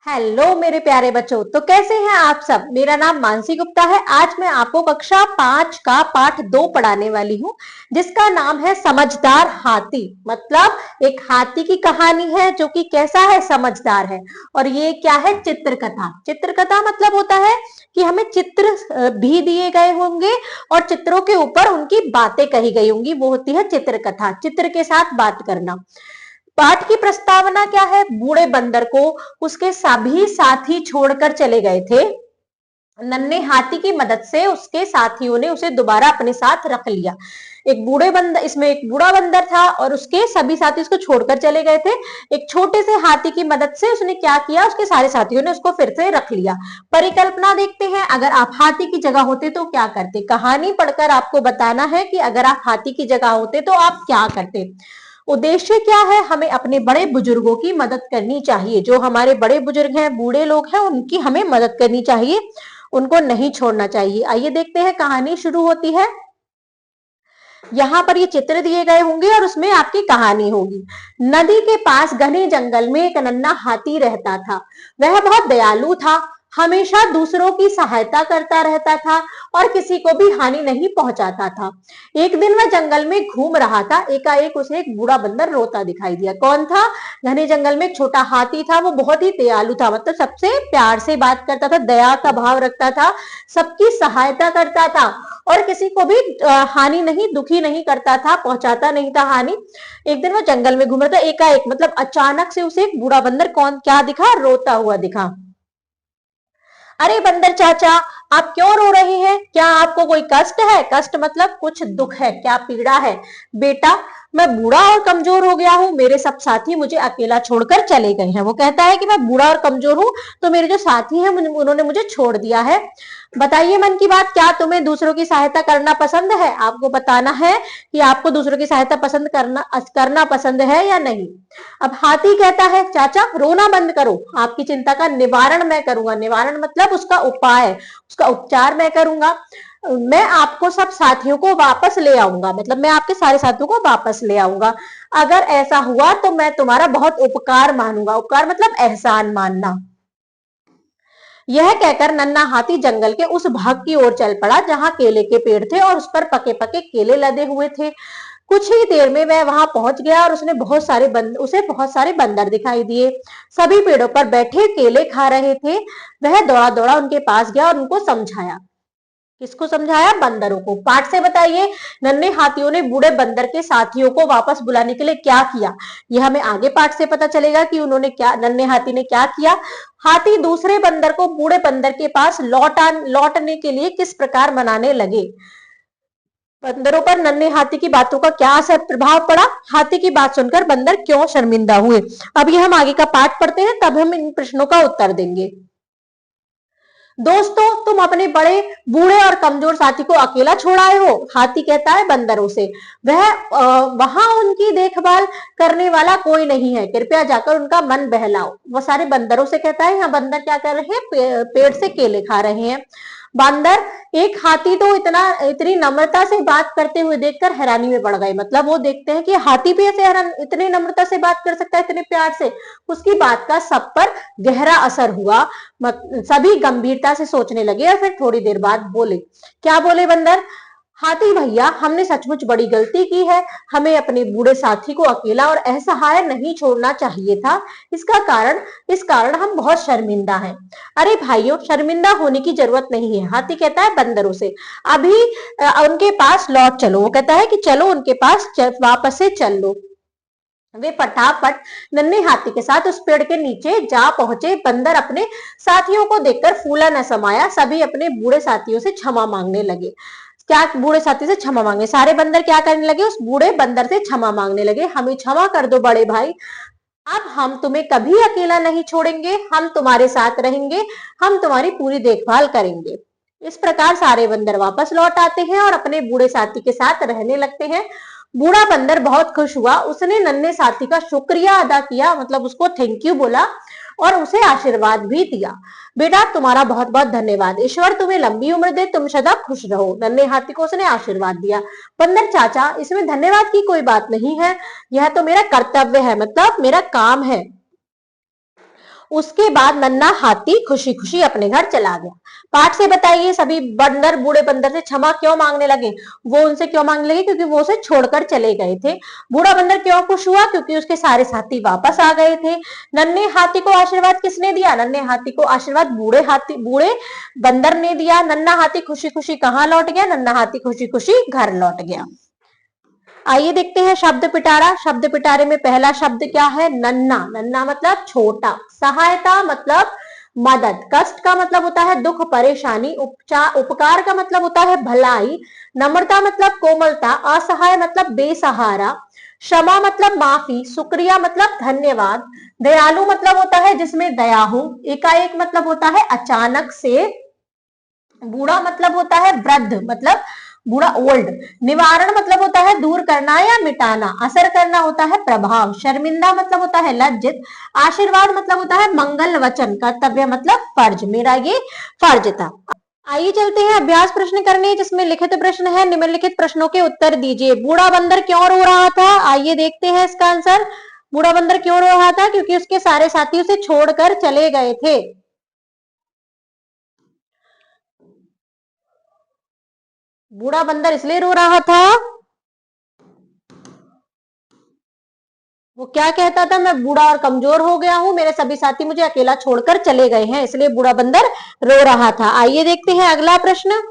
Hello मेरे प्यारे बच्चों। तो कैसे हैं आप सब। मेरा नाम मानसी गुप्ता है। आज मैं आपको कक्षा 5 का पाठ 2 पढ़ाने वाली हूँ, जिसका नाम है समझदार हाथी। मतलब एक हाथी की कहानी है जो कि कैसा है, समझदार है। और ये क्या है, चित्रकथा। चित्रकथा मतलब होता है कि हमें चित्र भी दिए गए होंगे और चित्रों के ऊपर उनकी बातें कही गई होंगी, वो होती है चित्रकथा। चित्र के साथ बात करना। पाठ की प्रस्तावना क्या है, बूढ़े बंदर को उसके सभी साथी छोड़कर चले गए थे। नन्हे हाथी की मदद से उसके साथियों ने उसे दोबारा अपने साथ रख लिया। एक बूढ़े बंदर, इसमें एक बूढ़ा बंदर था और उसके सभी साथी उसको छोड़कर चले गए थे। एक छोटे से हाथी की मदद से उसने क्या किया, उसके सारे साथियों ने उसको फिर से रख लिया। परिकल्पना देखते हैं, अगर आप हाथी की जगह होते तो क्या करते। कहानी पढ़कर आपको बताना है कि अगर आप हाथी की जगह होते तो आप क्या करते। उद्देश्य क्या है, हमें अपने बड़े बुजुर्गों की मदद करनी चाहिए। जो हमारे बड़े बुजुर्ग हैं, बूढ़े लोग हैं, उनकी हमें मदद करनी चाहिए, उनको नहीं छोड़ना चाहिए। आइए देखते हैं, कहानी शुरू होती है। यहाँ पर ये चित्र दिए गए होंगे और उसमें आपकी कहानी होगी। नदी के पास घने जंगल में एक नन्हा हाथी रहता था। वह बहुत दयालु था, हमेशा दूसरों की सहायता करता रहता था और किसी को भी हानि नहीं पहुंचाता था। एक दिन वह जंगल में घूम रहा था, एकाएक उसे एक बूढ़ा बंदर रोता दिखाई दिया। कौन था, घने जंगल में एक छोटा हाथी था। वो बहुत ही दयालु था, मतलब सबसे प्यार से बात करता था, दया का भाव रखता था, सबकी सहायता करता था और किसी को भी हानि नहीं, दुखी नहीं करता था, पहुंचाता नहीं था हानि। एक दिन वो जंगल में घूम रहा था, एकाएक मतलब अचानक से उसे एक बूढ़ा बंदर कौन क्या दिखा, रोता हुआ दिखा। अरे बंदर चाचा, आप क्यों रो रहे हैं, क्या आपको कोई कष्ट है। कष्ट मतलब कुछ दुख है, क्या पीड़ा है। बेटा, मैं बूढ़ा और कमजोर हो गया हूँ, मेरे सब साथी मुझे अकेला छोड़कर चले गए हैं। वो कहता है कि मैं बूढ़ा और कमजोर हूँ, तो मेरे जो साथी हैं उन्होंने मुझे छोड़ दिया है। बताइए मन की बात, क्या तुम्हें दूसरों की सहायता करना पसंद है। आपको बताना है कि आपको दूसरों की सहायता पसंद करना पसंद है या नहीं। अब हाथी कहता है, चाचा रोना बंद करो, आपकी चिंता का निवारण मैं करूंगा। निवारण मतलब उसका उपाय, उसका उपचार मैं करूंगा। मैं आपको सब साथियों को वापस ले आऊंगा, मतलब मैं आपके सारे साथियों को वापस ले आऊंगा। अगर ऐसा हुआ तो मैं तुम्हारा बहुत उपकार मानूंगा। उपकार मतलब एहसान मानना। यह कहकर नन्हा हाथी जंगल के उस भाग की ओर चल पड़ा जहां केले के पेड़ थे और उस पर पके पके केले लदे हुए थे। कुछ ही देर में वह वहां पहुंच गया और उसे बहुत सारे बंदर दिखाई दिए। सभी पेड़ों पर बैठे केले खा रहे थे। वह दौड़ा दौड़ा उनके पास गया और उनको समझाया। किसको समझाया, बंदरों को। पाठ से बताइए, नन्हे हाथियों ने बूढ़े बंदर के साथियों को वापस बुलाने के लिए क्या किया। यह हमें आगे पाठ से पता चलेगा कि उन्होंने क्या, नन्हे हाथी ने क्या किया। हाथी दूसरे बंदर को बूढ़े बंदर के पास लौटने के लिए किस प्रकार मनाने लगे। बंदरों पर नन्हे हाथी की बातों का क्या असर प्रभाव पड़ा। हाथी की बात सुनकर बंदर क्यों शर्मिंदा हुए। अब ये हम आगे का पाठ पढ़ते हैं, तब हम इन प्रश्नों का उत्तर देंगे। दोस्तों, तुम अपने बड़े बूढ़े और कमजोर साथी को अकेला छोड़ आए हो। हाथी कहता है बंदरों से, वह वहां उनकी देखभाल करने वाला कोई नहीं है, कृपया जाकर उनका मन बहलाओ। वो सारे बंदरों से कहता है। यहाँ बंदर क्या कर रहे हैं, पेड़ से केले खा रहे हैं। बंदर, एक हाथी तो इतनी नम्रता से बात करते हुए देखकर हैरानी में पड़ गए। मतलब वो देखते हैं कि हाथी भी ऐसे इतनी नम्रता से बात कर सकता है, इतने प्यार से। उसकी बात का सब पर गहरा असर हुआ। सभी गंभीरता से सोचने लगे और फिर थोड़ी देर बाद बोले। क्या बोले बंदर, हाथी भैया, हमने सचमुच बड़ी गलती की है। हमें अपने बूढ़े साथी को अकेला और असहाय नहीं छोड़ना चाहिए था। इस कारण हम बहुत शर्मिंदा हैं। अरे भाइयों, शर्मिंदा होने की जरूरत नहीं है। हाथी कहता है बंदरों से, अभी उनके पास लौट चलो। वो कहता है कि चलो उनके पास वापस से चल लो। वे फटाफट नन्हे हाथी के साथ उस पेड़ के नीचे जा पहुंचे। बंदर अपने साथियों को देखकर फूला न समाया। सभी अपने बूढ़े साथियों से क्षमा मांगने लगे। क्या, बूढ़े साथी से क्षमा मांगे। सारे बंदर क्या करने लगे, उस बूढ़े बंदर से क्षमा मांगने लगे। हमें क्षमा कर दो बड़े भाई, अब हम तुम्हें कभी अकेला नहीं छोड़ेंगे, हम तुम्हारे साथ रहेंगे, हम तुम्हारी पूरी देखभाल करेंगे। इस प्रकार सारे बंदर वापस लौट आते हैं और अपने बूढ़े साथी के साथ रहने लगते हैं। बूढ़ा बंदर बहुत खुश हुआ, उसने नन्हे साथी का शुक्रिया अदा किया, मतलब उसको थैंक यू बोला और उसे आशीर्वाद भी दिया। बेटा, तुम्हारा बहुत बहुत धन्यवाद, ईश्वर तुम्हें लंबी उम्र दे, तुम सदा खुश रहो। नन्हे हाथी को उसने आशीर्वाद दिया। बंदर चाचा, इसमें धन्यवाद की कोई बात नहीं है, यह तो मेरा कर्तव्य है, मतलब मेरा काम है। उसके बाद नन्हा हाथी खुशी खुशी अपने घर चला गया। पाठ से बताइए सभी बंदर बूढ़े बंदर से क्षमा क्यों मांगने लगे? वो उनसे क्यों मांगने लगे? क्योंकि वो उसे छोड़कर चले गए थे। बूढ़ा बंदर क्यों खुश हुआ? क्योंकि उसके सारे साथी वापस आ गए थे। नन्हे हाथी को आशीर्वाद किसने दिया? नन्हे हाथी को आशीर्वाद बूढ़े बंदर ने दिया। नन्हा हाथी खुशी खुशी कहाँ लौट गया? नन्हा हाथी खुशी खुशी घर लौट गया। आइए देखते हैं शब्द पिटारा। शब्द पिटारे में पहला शब्द क्या है? नन्हा। नन्हा मतलब छोटा। सहायता मतलब मदद। कष्ट का मतलब होता है दुख परेशानी। उपकार का मतलब होता है भलाई। नम्रता मतलब कोमलता। असहाय मतलब बेसहारा। क्षमा मतलब माफी। शुक्रिया मतलब धन्यवाद। दयालु मतलब होता है जिसमें दया हो। एकाएक मतलब होता है अचानक से। बूढ़ा मतलब होता है वृद्ध, मतलब बूढ़ा ओल्ड। निवारण मतलब होता है दूर करना या मिटाना। असर करना होता है प्रभाव। शर्मिंदा मतलब होता है लज्जित। आशीर्वाद मतलब होता है मंगल वचन। कर्तव्य मतलब फर्ज। मेरा ये फर्ज था। आइए चलते हैं अभ्यास प्रश्न करने, जिसमें लिखित प्रश्न है। निम्नलिखित प्रश्नों के उत्तर दीजिए। बूढ़ा बंदर क्यों रो रहा था? आइए देखते हैं इसका आंसर। बूढ़ा बंदर क्यों रो रहा था? क्योंकि उसके सारे साथी उसे छोड़कर चले गए थे। बूढ़ा बंदर इसलिए रो रहा था, वो क्या कहता था? मैं बूढ़ा और कमजोर हो गया हूं, मेरे सभी साथी मुझे अकेला छोड़कर चले गए हैं, इसलिए बूढ़ा बंदर रो रहा था। आइए देखते हैं अगला प्रश्न।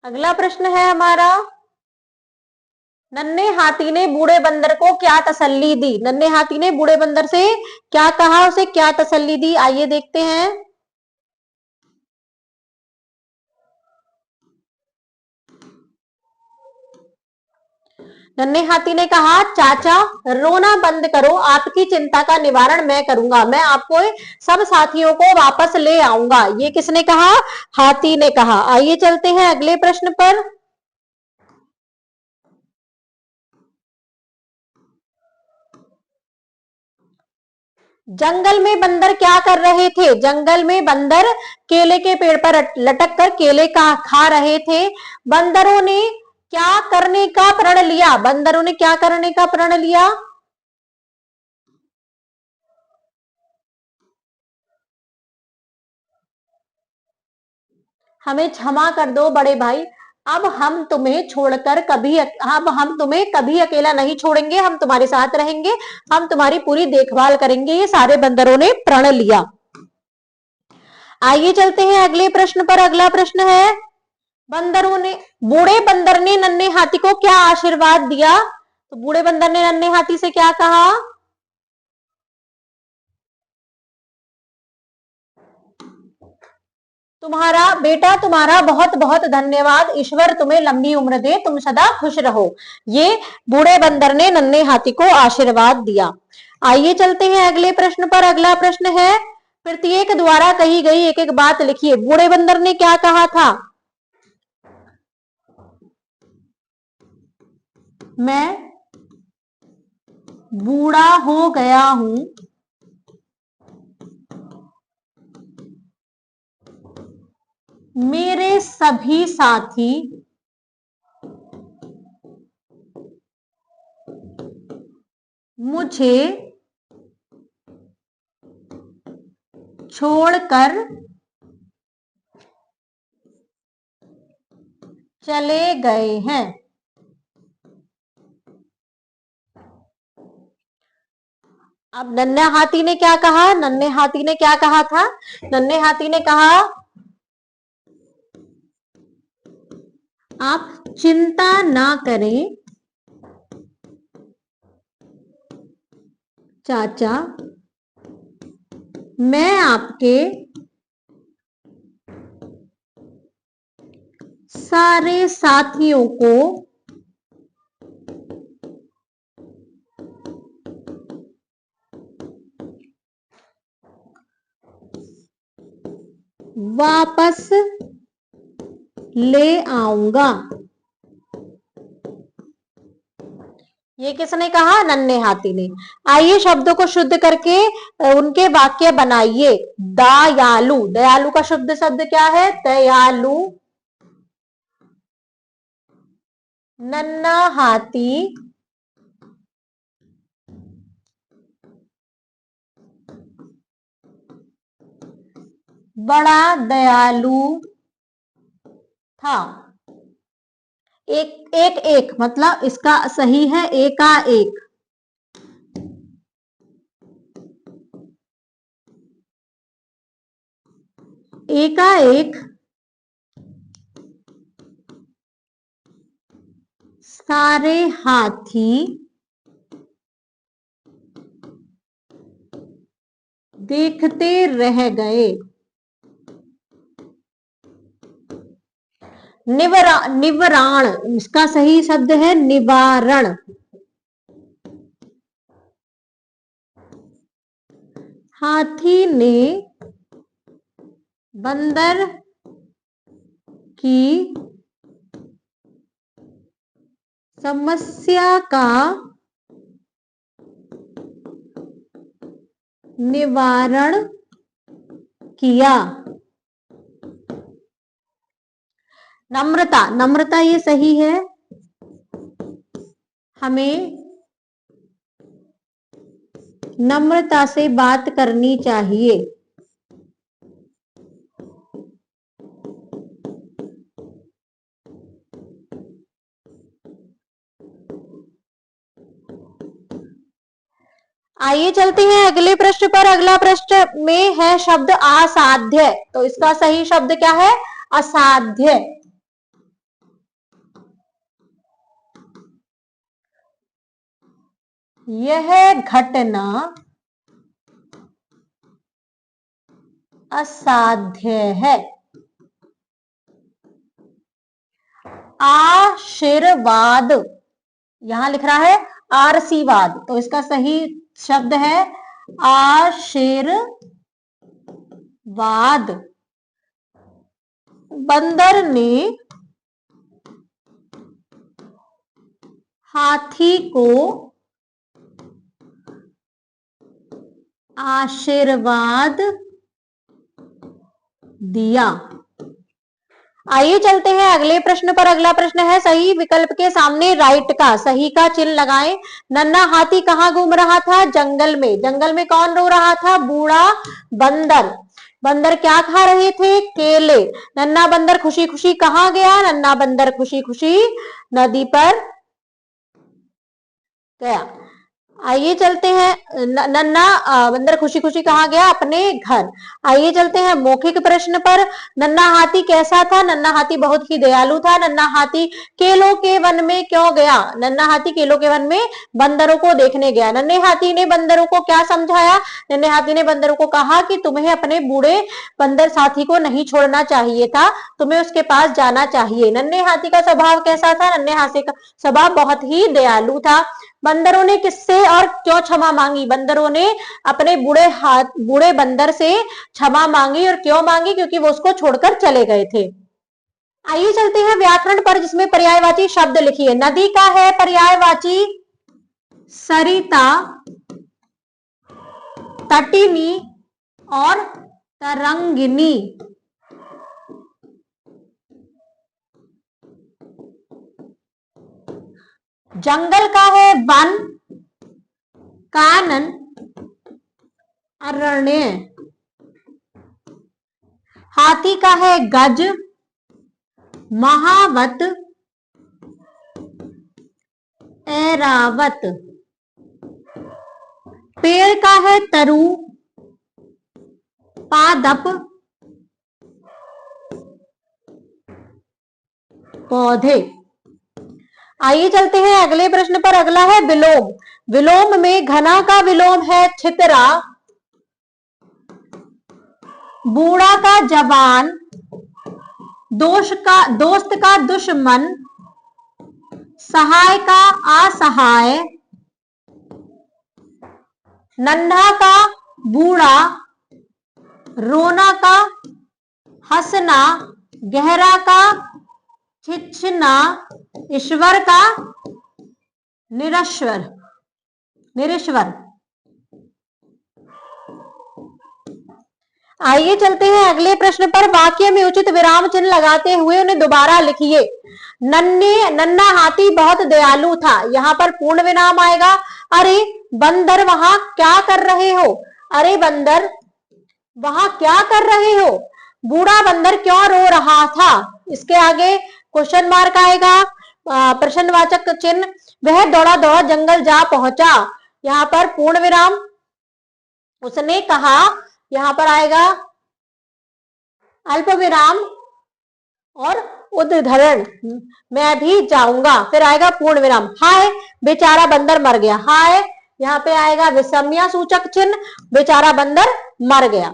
अगला प्रश्न है हमारा, नन्हे हाथी ने बूढ़े बंदर को क्या तसल्ली दी? नन्हे हाथी ने बूढ़े बंदर से क्या कहा, उसे क्या तसल्ली दी? आइए देखते हैं। नन्हे हाथी ने कहा, चाचा रोना बंद करो, आपकी चिंता का निवारण मैं करूंगा, मैं आपको सब साथियों को वापस ले आऊंगा। ये किसने कहा? हाथी ने कहा। आइए चलते हैं अगले प्रश्न पर। जंगल में बंदर क्या कर रहे थे? जंगल में बंदर केले के पेड़ पर लटक कर केले का खा रहे थे। बंदरों ने क्या करने का प्रण लिया? बंदरों ने क्या करने का प्रण लिया? हमें क्षमा कर दो बड़े भाई, अब हम तुम्हें छोड़कर कभी अब हम तुम्हें कभी अकेला नहीं छोड़ेंगे, हम तुम्हारे साथ रहेंगे, हम तुम्हारी पूरी देखभाल करेंगे। ये सारे बंदरों ने प्रण लिया। आइए चलते हैं अगले प्रश्न पर। अगला प्रश्न है, बंदरों ने बूढ़े बंदर ने नन्हे हाथी को क्या आशीर्वाद दिया? तो बूढ़े बंदर ने नन्हे हाथी से क्या कहा? तुम्हारा बेटा, तुम्हारा बहुत बहुत धन्यवाद, ईश्वर तुम्हें लंबी उम्र दे, तुम सदा खुश रहो। ये बूढ़े बंदर ने नन्हे हाथी को आशीर्वाद दिया। आइए चलते हैं अगले प्रश्न पर। अगला प्रश्न है, प्रत्येक द्वारा कही गई एक एक बात लिखिए। बूढ़े बंदर ने क्या कहा था? मैं बूढ़ा हो गया हूं, मेरे सभी साथी मुझे छोड़कर चले गए हैं। अब नन्हे हाथी ने क्या कहा? नन्हे हाथी ने क्या कहा था? नन्हे हाथी ने कहा, आप चिंता ना करें चाचा, मैं आपके सारे साथियों को वापस ले आऊंगा। ये किसने कहा? नन्हे हाथी ने। आइए शब्दों को शुद्ध करके उनके वाक्य बनाइए। दयालु, दयालु का शुद्ध शब्द क्या है? दयालु। नन्हा हाथी बड़ा दयालु था। एक एक एक मतलब इसका सही है एकाएक। एकाएक सारे हाथी देखते रह गए। निवराण इसका सही शब्द है निवारण। हाथी ने बंदर की समस्या का निवारण किया। नम्रता, नम्रता ये सही है। हमें नम्रता से बात करनी चाहिए। आइए चलते हैं अगले प्रश्न पर। अगला प्रश्न में है शब्द असाध्य, तो इसका सही शब्द क्या है? असाध्य। यह घटना असाध्य है। आशीर्वाद, यहां लिख रहा है आरसीवाद, तो इसका सही शब्द है आशीर्वाद। बंदर ने हाथी को आशीर्वाद दिया। आइए चलते हैं अगले प्रश्न पर। अगला प्रश्न है सही विकल्प के सामने राइट का सही का चिन्ह लगाएं। नन्हा हाथी कहाँ घूम रहा था? जंगल में। जंगल में कौन रो रहा था? बूढ़ा बंदर। बंदर क्या खा रहे थे? केले। नन्हा बंदर खुशी खुशी कहाँ गया? नन्हा बंदर खुशी खुशी नदी पर गया। आइए चलते हैं नन्हा बंदर खुशी खुशी कहाँ गया? अपने घर। आइए चलते हैं मौखिक प्रश्न पर। नन्हा हाथी कैसा था? नन्हा हाथी बहुत ही दयालु था। नन्हा हाथी केलों के वन में क्यों गया? नन्हा हाथी केलों के वन में बंदरों को देखने गया। नन्हे हाथी ने बंदरों को क्या समझाया? नन्हे हाथी ने बंदरों को कहा कि तुम्हें अपने बूढ़े बंदर साथी को नहीं छोड़ना चाहिए था, तुम्हें उसके पास जाना चाहिए। नन्हे हाथी का स्वभाव कैसा था? नन्हे हाथी का स्वभाव बहुत ही दयालु था। बंदरों ने किससे और क्यों क्षमा मांगी? बंदरों ने अपने बूढ़े बंदर से क्षमा मांगी, और क्यों मांगी? क्योंकि वो उसको छोड़कर चले गए थे। आइए चलते हैं व्याकरण पर, जिसमें पर्यायवाची शब्द लिखिए। नदी का है पर्यायवाची सरिता, तटिनी और तरंगिनी। जंगल का है वन, कानन अरण्य। हाथी का है गज, महावत ऐरावत। पेड़ का है तरु, पादप पौधे। आइए चलते हैं अगले प्रश्न पर। अगला है विलोम। विलोम में घना का विलोम है छितरा, बूढ़ा का जवान, दोस्त का दुश्मन, सहाय का असहाय, नन्हा का बूढ़ा, रोना का हंसना, गहरा का खिंचना, ईश्वर का निरश्वर निरीश्वर। आइए चलते हैं अगले प्रश्न पर। वाक्य में उचित विराम चिन्ह लगाते हुए उन्हें दोबारा लिखिए। नन्हा हाथी बहुत दयालु था, यहाँ पर पूर्ण विराम आएगा। अरे बंदर वहां क्या कर रहे हो? अरे बंदर वहां क्या कर रहे हो? बूढ़ा बंदर क्यों रो रहा था? इसके आगे क्वेश्चन मार्क आएगा, प्रश्नवाचक चिन्ह। वह दौड़ा दौड़ा जंगल जा पहुंचा, यहाँ पर पूर्ण विराम। उसने कहा, यहाँ पर आएगा अल्प विराम और उद्धरण, मैं भी जाऊंगा, फिर आएगा पूर्ण विराम। हाय बेचारा बंदर मर गया, हाय यहाँ पे आएगा विषम्य सूचक चिन्ह, बेचारा बंदर मर गया।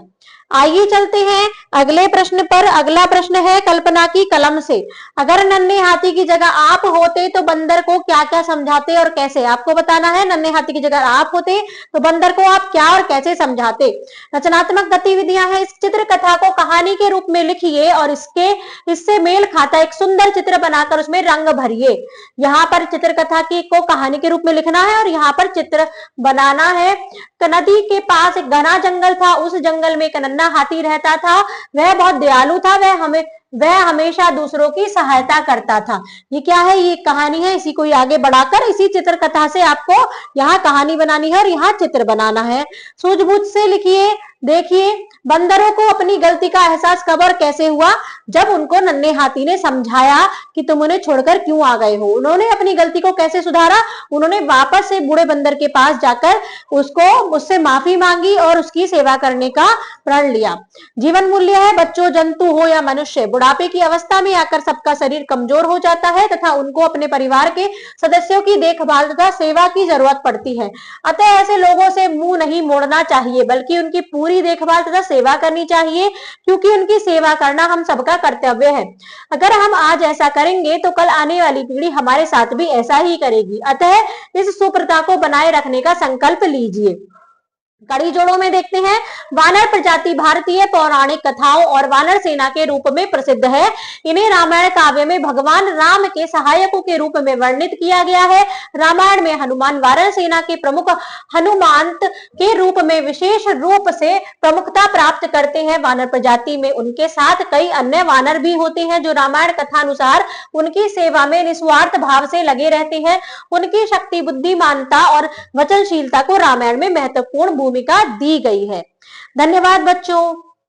आइए चलते हैं अगले प्रश्न पर। अगला प्रश्न है कल्पना की कलम से। अगर नन्हे हाथी की जगह आप होते तो बंदर को क्या क्या समझाते और कैसे? आपको बताना है, नन्हे हाथी की जगह आप होते तो बंदर को आप क्या और कैसे समझाते। रचनात्मक गतिविधियां हैं, इस चित्र कथा को कहानी के रूप में लिखिए और इससे मेल खाता एक सुंदर चित्र बनाकर उसमें रंग भरिए। यहाँ पर चित्र कथा की को कहानी के रूप में लिखना है और यहाँ पर चित्र बनाना है। नदी के पास एक घना जंगल था, उस जंगल में एक नन्हा हाथी रहता था। वह बहुत दयालु था, वह हमेशा दूसरों की सहायता करता था। ये क्या है? ये कहानी है, इसी को आगे बढ़ाकर इसी चित्र कथा से आपको यहाँ कहानी बनानी है और यहाँ चित्र बनाना है। सूझबूझ से लिखिए। देखिए, बंदरों को अपनी गलती का एहसास कब और कैसे हुआ? जब उनको नन्हे हाथी ने समझाया कि तुम उन्हें छोड़कर क्यों आ गए हो। उन्होंने अपनी गलती को कैसे सुधारा? उन्होंने वापस से बूढ़े बंदर के पास जाकर उससे माफी मांगी और उसकी सेवा करने का प्रण लिया। जीवन मूल्य है, बच्चों, जंतु हो या मनुष्य, बुढ़ापे की अवस्था में आकर सबका शरीर कमजोर हो जाता है तथा उनको अपने परिवार के सदस्यों की देखभाल तथा सेवा की जरूरत पड़ती है। अतः ऐसे लोगों से मुंह नहीं मोड़ना चाहिए, बल्कि उनकी पूरी देखभाल तथा सेवा करनी चाहिए, क्योंकि उनकी सेवा करना हम सबका कर्तव्य है। अगर हम आज ऐसा करेंगे तो कल आने वाली पीढ़ी हमारे साथ भी ऐसा ही करेगी। अतः इस सुप्रथा को बनाए रखने का संकल्प लीजिए। कड़ी जोड़ों में देखते हैं, वानर प्रजाति भारतीय पौराणिक कथाओं और वानर सेना के रूप में प्रसिद्ध है। इन्हें रामायण काव्य में भगवान राम के सहायकों के रूप में वर्णित किया गया है। रामायण में हनुमान वानर सेना के प्रमुख हनुमांत के रूप में विशेष रूप से प्रमुखता प्राप्त करते हैं। वानर प्रजाति में उनके साथ कई अन्य वानर भी होते हैं जो रामायण कथानुसार उनकी सेवा में निस्वार्थ भाव से लगे रहते हैं। उनकी शक्ति, बुद्धिमानता और वचनशीलता को रामायण में महत्वपूर्ण भूमिका दी गई है। धन्यवाद बच्चों।